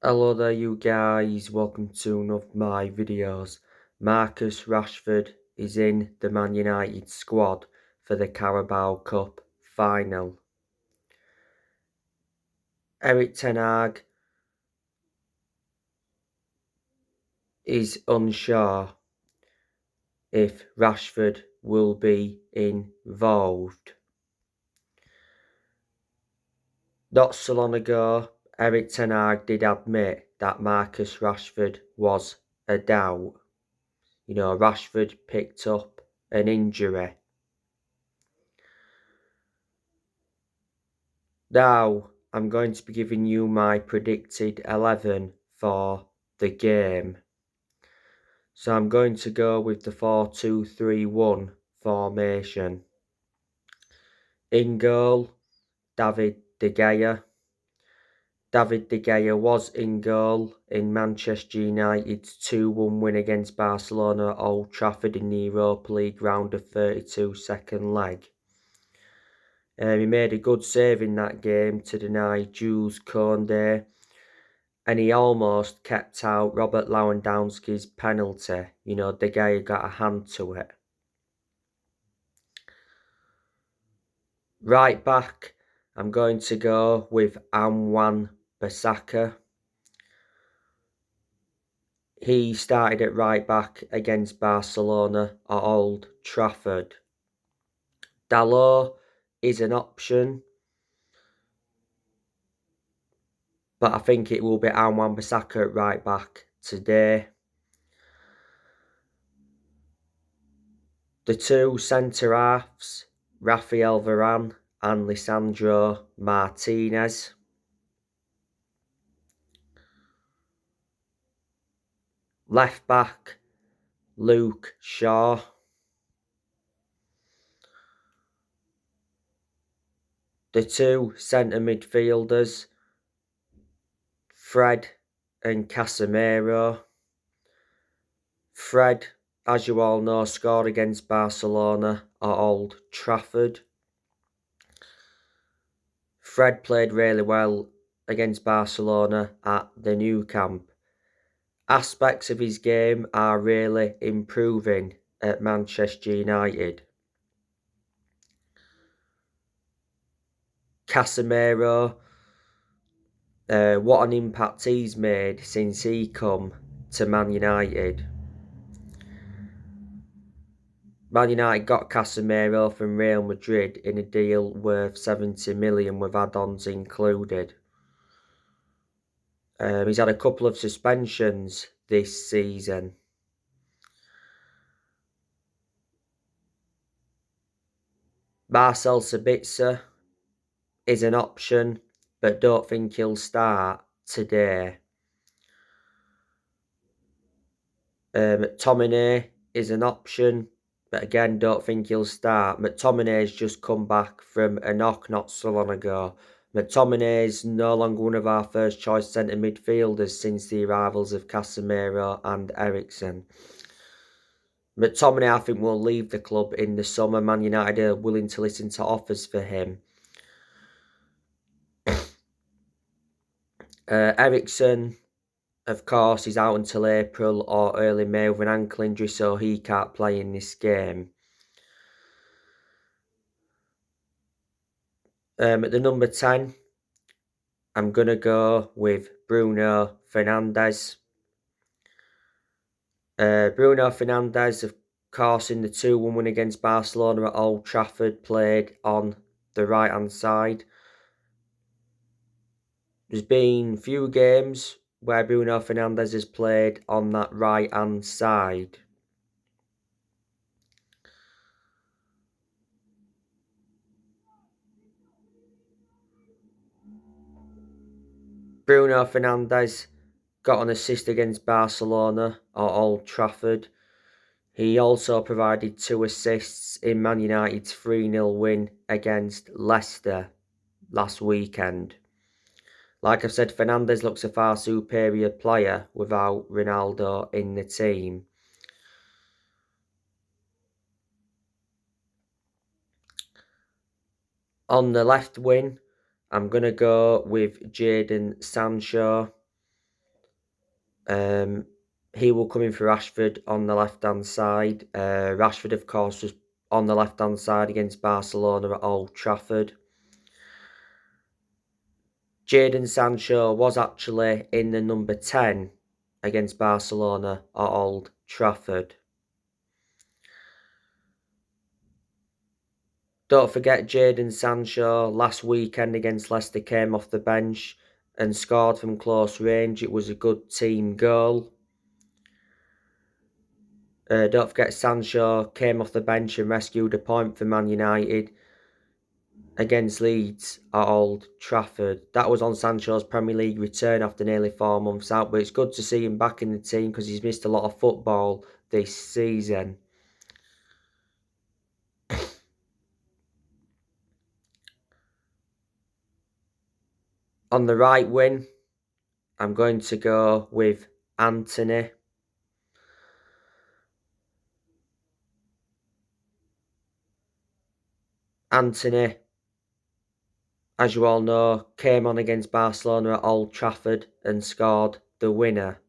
Hello there you guys, welcome to one of my videos. Marcus Rashford is in the Man United squad for the Carabao Cup final. Erik ten Hag is unsure if Rashford will be involved. Not so long ago, Erik ten Hag did admit that Marcus Rashford was a doubt. Rashford picked up an injury. Now, I'm going to be giving you my predicted 11 for the game. So I'm going to go with the 4-2-3-1 formation. In goal, David De Gea. David De Gea was in goal in Manchester United's 2-1 win against Barcelona at Old Trafford in the Europa League round of 32 second leg. He made a good save in that game to deny Jules Koundé, and he almost kept out Robert Lewandowski's penalty. De Gea got a hand to it. Right back, I'm going to go with Wan-Bissaka. He started at right back against Barcelona at Old Trafford. Dalot is an option, but I think it will be Wan-Bissaka at right back today. The two centre-halves, Rafael Varane and Lisandro Martinez. Left back, Luke Shaw. The two centre midfielders, Fred and Casemiro. Fred, as you all know, scored against Barcelona at Old Trafford. Fred played really well against Barcelona at the Nou Camp. Aspects of his game are really improving at Manchester United. Casemiro, what an impact he's made since he come to Man United. Man United got Casemiro from Real Madrid in a deal worth 70 million with add-ons included. He's had a couple of suspensions this season. Marcel Sabitzer is an option, but don't think he'll start today. McTominay is an option, but again, don't think he'll start. McTominay's just come back from a knock not so long ago. McTominay's no longer one of our first choice centre midfielders since the arrivals of Casemiro and Eriksen. McTominay, I think, will leave the club in the summer. Man United are willing to listen to offers for him. Eriksen, of course, is out until April or early May with an ankle injury, so he can't play in this game. At the number 10, I'm going to go with Bruno Fernandes. Bruno Fernandes, of course, in the 2-1 win against Barcelona at Old Trafford, played on the right-hand side. There's been few games where Bruno Fernandes has played on that right-hand side. Bruno Fernandes got an assist against Barcelona at Old Trafford. He also provided 2 assists in Man United's 3-0 win against Leicester last weekend. Like I've said, Fernandes looks a far superior player without Ronaldo in the team. On the left wing, I'm going to go with Jadon Sancho. He will come in for Rashford on the left-hand side. Rashford, of course, was on the left-hand side against Barcelona at Old Trafford. Jadon Sancho was actually in the number 10 against Barcelona at Old Trafford. Don't forget Jadon Sancho last weekend against Leicester came off the bench and scored from close range. It was a good team goal. Don't forget Sancho came off the bench and rescued a point for Man United against Leeds at Old Trafford. That was on Sancho's Premier League return after nearly 4 months out, but it's good to see him back in the team because he's missed a lot of football this season. On the right wing, I'm going to go with Anthony. Anthony, as you all know, came on against Barcelona at Old Trafford and scored the winner.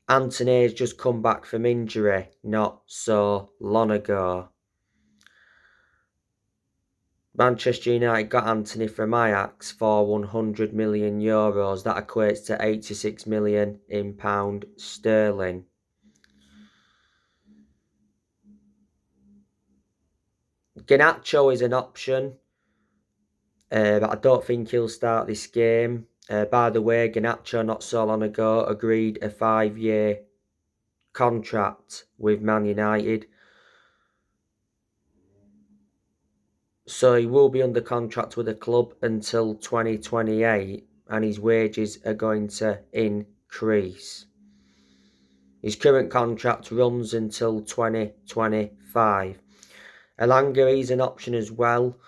Anthony has just come back from injury not so long ago. Manchester United got Anthony from Ajax for €100 million. That equates to 86 million in pound sterling. Garnacho is an option, but I don't think he'll start this game. By the way, Garnacho not so long ago agreed a 5-year contract with Man United. So he will be under contract with the club until 2028 and his wages are going to increase. His current contract runs until 2025. Elanga is an option as well,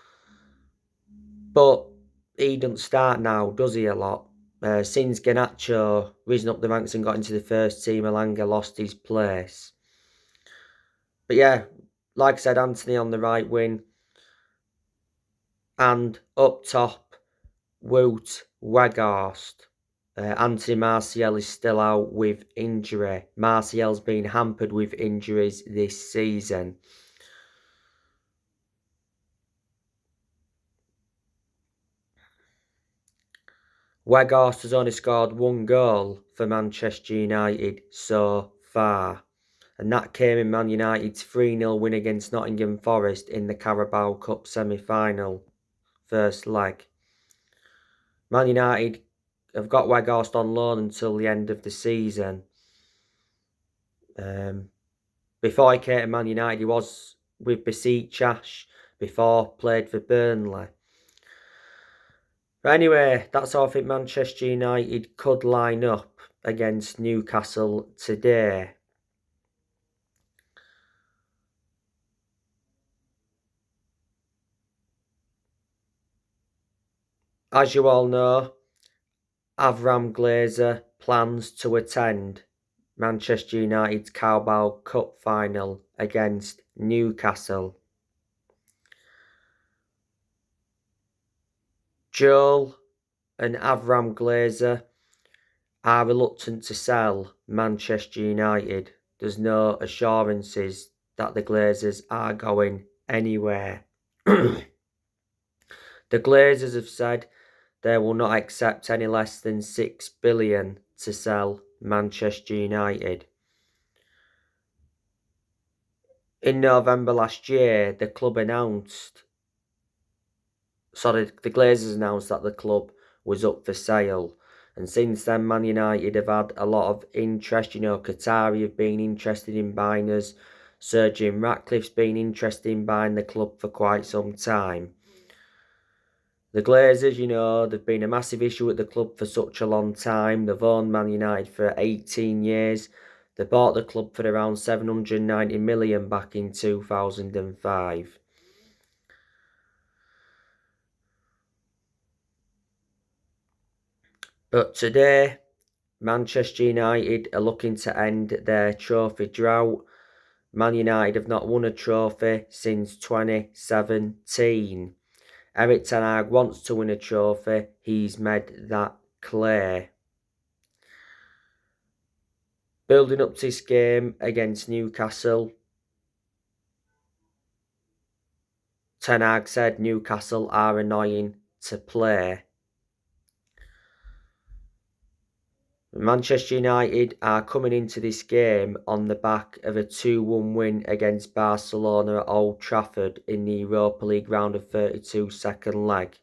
but he doesn't start now, does he, a lot? Since Garnacho risen up the ranks and got into the first team, Elanga lost his place. But yeah, like I said, Anthony on the right wing. And up top, Wout Weghorst. Anthony Martial is still out with injury. Martial's been hampered with injuries this season. Weghorst has only scored 1 goal for Manchester United so far, and that came in Man United's 3-0 win against Nottingham Forest in the Carabao Cup semi-final, first leg. Man United have got Weghorst on loan until the end of the season. Before he came to Man United, he was with Besiktas, before played for Burnley. But anyway, that's how I think Manchester United could line up against Newcastle today. As you all know, Avram Glazer plans to attend Manchester United's Carabao Cup final against Newcastle. Joel and Avram Glazer are reluctant to sell Manchester United. There's no assurances that the Glazers are going anywhere. The Glazers have said they will not accept any less than $6 billion to sell Manchester United. In November last year, the Glazers announced that the club was up for sale. And since then, Man United have had a lot of interest. You know, Qatari have been interested in buying us. Sir Jim Ratcliffe's been interested in buying the club for quite some time. The Glazers, you know, they've been a massive issue at the club for such a long time. They've owned Man United for 18 years. They bought the club for around 790 million back in 2005. But today, Manchester United are looking to end their trophy drought. Man United have not won a trophy since 2017. Erik ten Hag wants to win a trophy. He's made that clear. Building up to this game against Newcastle, Ten Hag said Newcastle are annoying to play. Manchester United are coming into this game on the back of a 2-1 win against Barcelona at Old Trafford in the Europa League round of 32 second leg.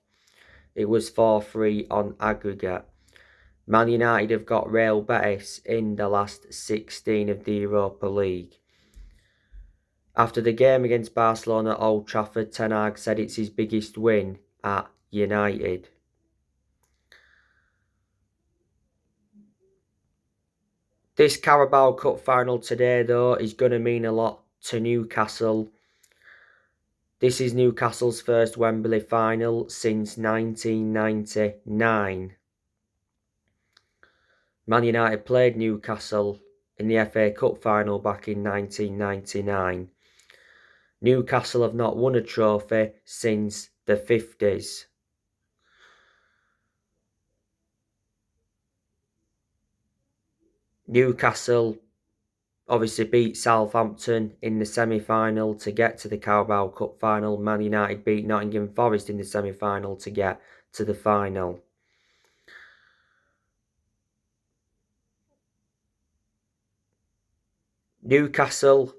It was 4-3 on aggregate. Man United have got Real Betis in the last 16 of the Europa League. After the game against Barcelona at Old Trafford, Ten Hag said it's his biggest win at United. This Carabao Cup final today, though, is going to mean a lot to Newcastle. This is Newcastle's first Wembley final since 1999. Man United played Newcastle in the FA Cup final back in 1999. Newcastle have not won a trophy since the 50s. Newcastle obviously beat Southampton in the semi-final to get to the Carabao Cup final. Man United beat Nottingham Forest in the semi-final to get to the final. Newcastle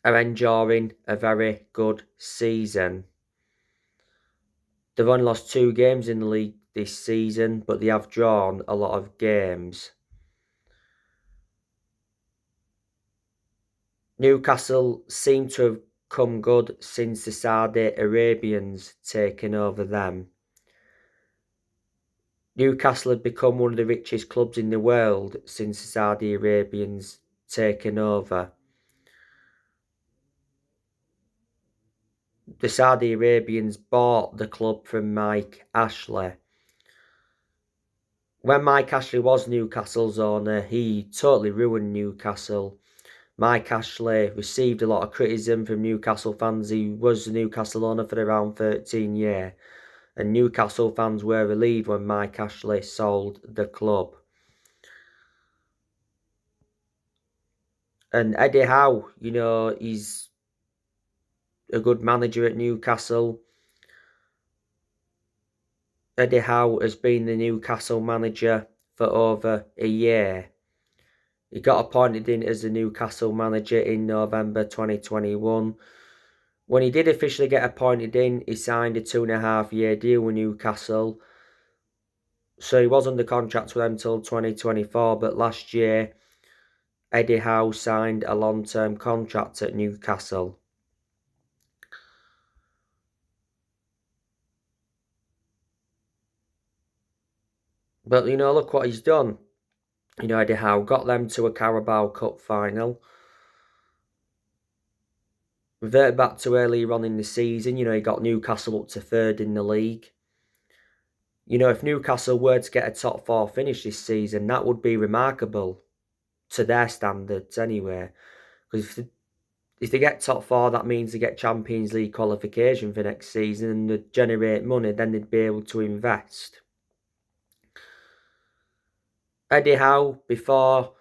are enjoying a very good season. They've only lost 2 games in the league this season, but they have drawn a lot of games. Newcastle seem to have come good since the Saudi Arabians taken over them. Newcastle had become one of the richest clubs in the world since the Saudi Arabians taken over. The Saudi Arabians bought the club from Mike Ashley. When Mike Ashley was Newcastle's owner, he totally ruined Newcastle. Mike Ashley received a lot of criticism from Newcastle fans. He was the Newcastle owner for around 13 years. And Newcastle fans were relieved when Mike Ashley sold the club. And Eddie Howe, he's a good manager at Newcastle. Eddie Howe has been the Newcastle manager for over a year. He got appointed in as the Newcastle manager in November 2021. When he did officially get appointed in, he signed a 2.5-year deal with Newcastle. So he was under contract with them until 2024, but last year, Eddie Howe signed a long-term contract at Newcastle. But, look what he's done. Eddie Howe got them to a Carabao Cup final. Reverted back to earlier on in the season, he got Newcastle up to 3rd in the league. If Newcastle were to get a top 4 finish this season, that would be remarkable to their standards anyway. Because if they get top 4, that means they get Champions League qualification for next season and they generate money, then they'd be able to invest. Eddie Howe, before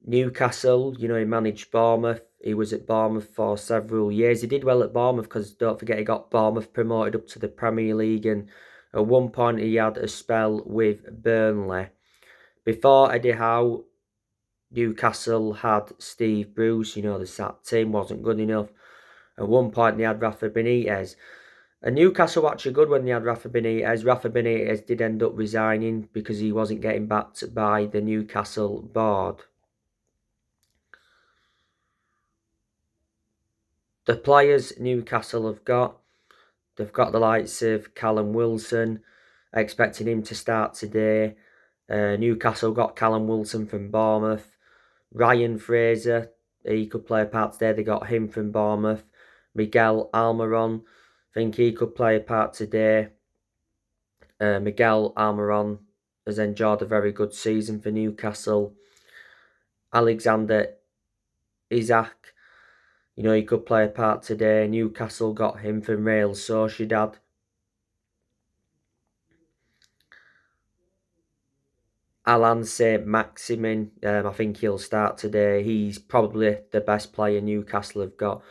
Newcastle, he managed Bournemouth. He was at Bournemouth for several years. He did well at Bournemouth because, don't forget, he got Bournemouth promoted up to the Premier League, and at one point he had a spell with Burnley. Before Eddie Howe, Newcastle had Steve Bruce. The SAT team wasn't good enough. At one point they had Rafa Benitez. And Newcastle were actually good when they had Rafa Benitez. Rafa Benitez did end up resigning because he wasn't getting backed by the Newcastle board. The players Newcastle have got, they've got the likes of Callum Wilson, expecting him to start today. Newcastle got Callum Wilson from Bournemouth. Ryan Fraser, he could play a part today. They got him from Bournemouth. Miguel Almiron, I think he could play a part today. Miguel Almiron has enjoyed a very good season for Newcastle. Alexander Isak, he could play a part today. Newcastle got him from Real Sociedad. Alan Saint-Maximin, I think he'll start today. He's probably the best player Newcastle have got.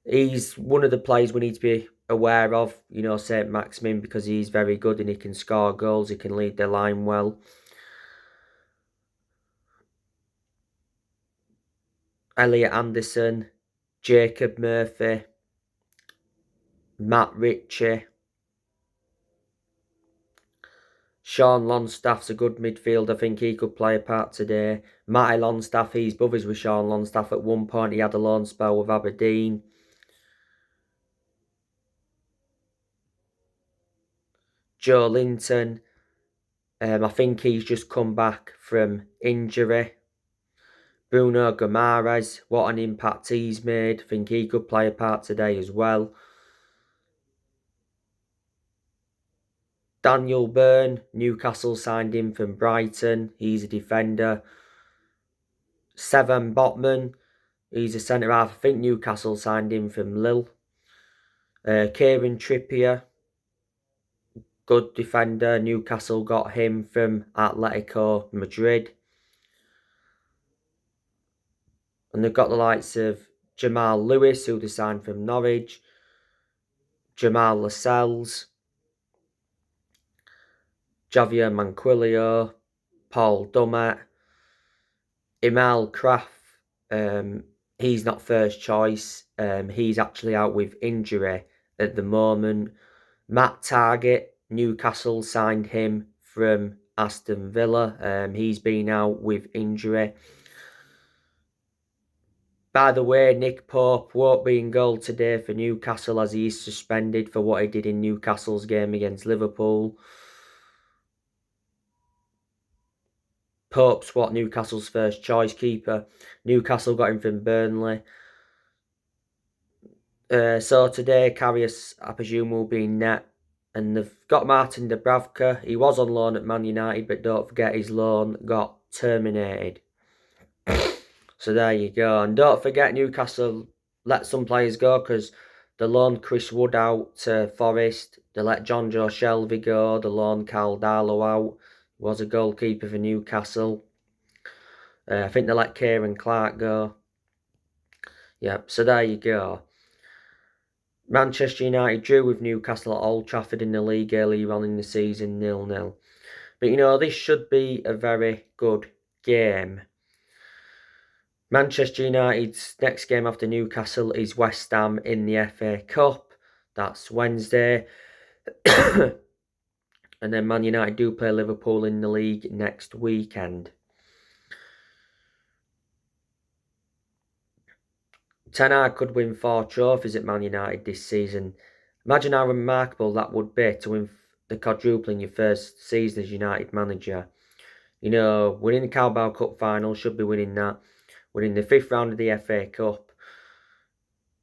He's one of the players we need to be aware of, you know, Saint-Maximin, because he's very good and he can score goals, he can lead the line well. Elliot Anderson, Jacob Murphy, Matt Ritchie. Sean Longstaff's a good midfield. I think he could play a part today. Matty Longstaff, he's brothers with Sean Longstaff. At one point, he had a loan spell with Aberdeen. Joe Linton, I think he's just come back from injury. Bruno Guimaraes, what an impact he's made. I think he could play a part today as well. Daniel Byrne, Newcastle signed him from Brighton. He's a defender. Sevan Botman, he's a centre-half. I think Newcastle signed him from Lille. Kieran Trippier, good defender. Newcastle got him from Atletico Madrid. And they've got the likes of Jamal Lewis, who they signed from Norwich. Jamal Lascelles. Javier Manquillo. Paul Dummett. Emil Kraft. He's not first choice. He's actually out with injury at the moment. Matt Targett, Newcastle signed him from Aston Villa. He's been out with injury. By the way, Nick Pope won't be in goal today for Newcastle as he is suspended for what he did in Newcastle's game against Liverpool. Pope's what Newcastle's first choice keeper. Newcastle got him from Burnley. So today, Karius, I presume, will be in net. And they've got Martin Dubravka. He was on loan at Man United, but don't forget his loan got terminated. So there you go. And don't forget, Newcastle let some players go because they loaned Chris Wood out to Forest. They let John Joe Shelby go. They loaned Carl Darlow out. He was a goalkeeper for Newcastle. I think they let Kieran Clark go. Yep, so there you go. Manchester United drew with Newcastle at Old Trafford in the league earlier on in the season, 0-0. But, you know, this should be a very good game. Manchester United's next game after Newcastle is West Ham in the FA Cup. That's Wednesday. And then Man United do play Liverpool in the league next weekend. Ten Hag could win 4 trophies at Man United this season. Imagine how remarkable that would be to win the quadruple in your first season as United manager. You know, winning the Carabao Cup final, should be winning that. Winning the 5th round of the FA Cup.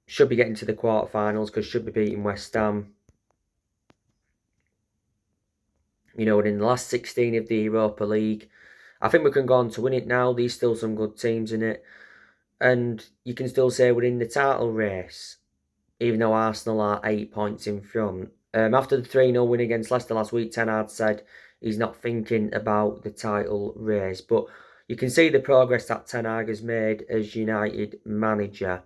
Should be getting to the quarterfinals because should be beating West Ham. You know, winning the last 16 of the Europa League. I think we can go on to win it now. There's still some good teams in it. And you can still say we're in the title race, even though Arsenal are 8 points in front. After the 3-0 win against Leicester last week, Ten Hag said he's not thinking about the title race. But you can see the progress that Ten Hag has made as United manager.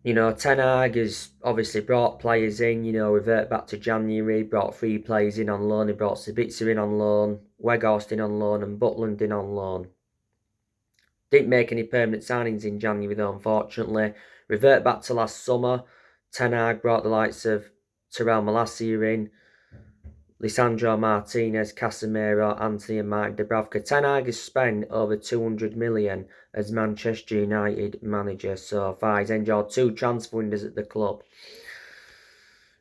You know, Ten Hag has obviously brought players in, you know, revert back to January, brought 3 players in on loan, he brought Sabitzer in on loan, Weghorst in on loan and Butland in on loan. Didn't make any permanent signings in January though, unfortunately. Revert back to last summer, Ten Hag brought the likes of Terrell Malacia in, Lisandro Martinez, Casemiro, Anthony and Martin Dubravka. Ten Hag has spent over 200 million as Manchester United manager so far. He's enjoyed 2 transfer windows at the club.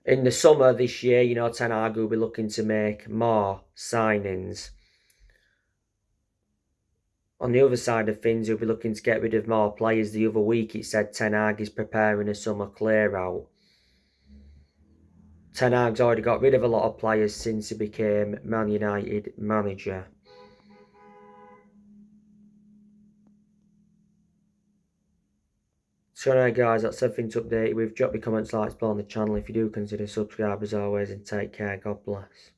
In the summer this year, you know, Ten Hag will be looking to make more signings. On the other side of things, he'll be looking to get rid of more players. The other week, it said Ten Hag is preparing a summer clear-out. Ten Hag's already got rid of a lot of players since he became Man United manager. So anyway guys, that's everything to update you with. Drop your comments, likes below on the channel if you do consider subscribe as always, and take care. God bless.